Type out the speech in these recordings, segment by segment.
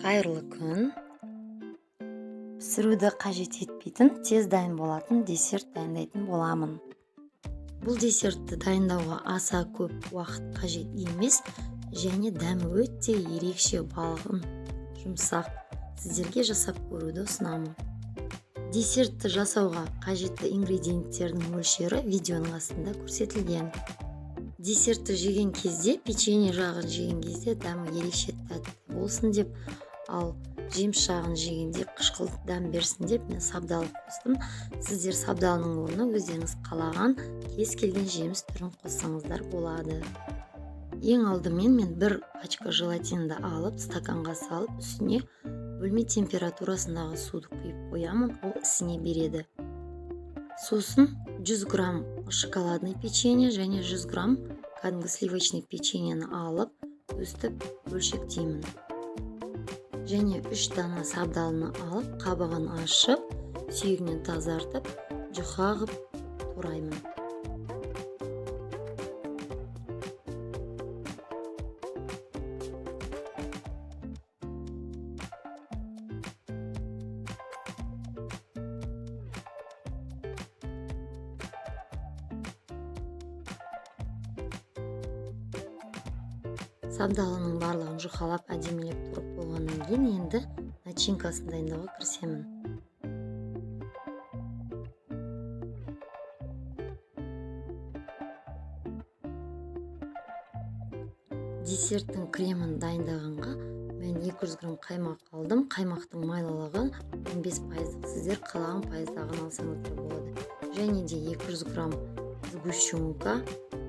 Қайырлы күн. Пісіруді қажет етпейтін, тез дайын болатын десерт дайындайтын боламын. Бұл десертті дайындауға аса көп уақыт қажет емес, және дәмі өте ерекше, балғын, жұмсақ. Сіздерге жасап көруді ұсынамын. Десертті жасауға қажетті ингредиенттердің мөлшері видеоның астында көрсетілген. Десертті жеген кезде, печенье жағын жеген кезде дәмі ерекше тәтті болсын деп, ал жеміс жағын жегенде қышқыл дәм берсін деп мен сабдалы қостым. Сіздер сабдалының орнына өздеріңіз қалаған кез келген жеміс түрін қоссаңыздар болады. Ең алдымен мен бір пачка желатинді алып, стаканға салып, үстіне бөлме температурасындағы суды құйып қоямын, ол ісіне береді. Сосын 100 грамм шоколадный печенье және 100 грамм кәдімгі сливочный печеньені алып, өстіп бөлшектеймін. Және 3 дана сабдалыны алып, қабығын ашып, сүйегінен тазартып, жұқа ғып тураймын. Сабдалының барлығын жұқалап әдемілеп тұрып болғаннан кейін енді начинкасын дайындауға кірісемін. Десерттің кремін дайындағанға мен 200 грамм қаймақ алдым. Қаймақтың майлылығы 15%. Сіздер қалаған пайыздағын алсаңыздар болады. Және де 200 грамм сгущенка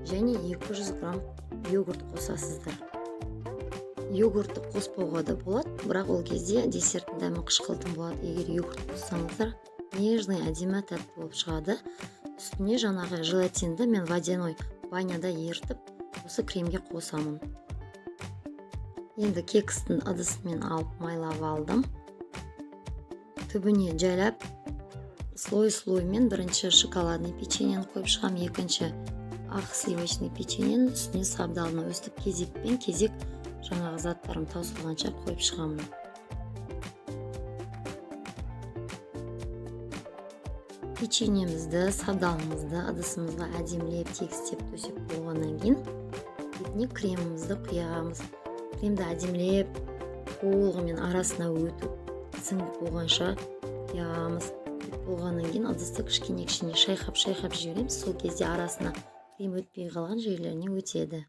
және 200 грамм йогурт қосасыздар. Йогуртты қоспауға да болады, бірақ ол кезде десерттің дәмі қышқылтым болады. Егер йогурт қоссаңыздар, нежный, әдемі тәтті болып шығады. Үстіне жаңағы желатинді мен водяной баняда ертіп, осы кремге қосамын. Енді кекстің ыдысымен алып майлап алдым. Түбіне жайлап, слой-слоймен бірінші шоколадный печеньені қойып шығам, екінші ақ сливочный печеньені үстіне сабдалыны өстіп кезекпен кезек жаңағы заттарым таусылғанша қойып шығамын. Печеньемізді, сабдалымызды ыдысымызға әдемілеп тегістеп төсеп болғаннан кейін бетіне кремімізді құямыз. Кремді әдемілеп толығымен арасына өтіп сіңіп болғанша құямыз. Болғаннан кейін ыдысты кішкене шайқап жібереміз. Сол кезде арасына крем өтпей қалған жерлеріне өтеді.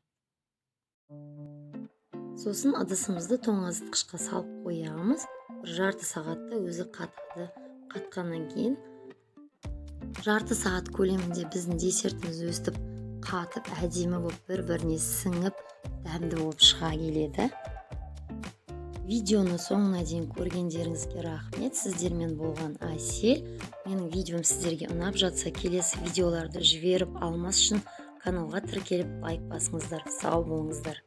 Сосын ыдысымызды тоңазытқышқа салып қоямыз. Бір жарты сағатта өзі қатады. Қатқаннан кейін жарты сағат көлемінде біздің десертіміз өстіп қатып, әдемі болып бір-біріне сіңіп, дәмді болып шыға келеді. Видеоны соңына дейін көргендеріңізге рахмет. Сіздермен болған Әсел. Менің видеом сіздерге ұнап жатса, келесі видеоларды жіберіп алмас үшін каналға тіркеліп лайк басыңыздар. Сау болыңыздар.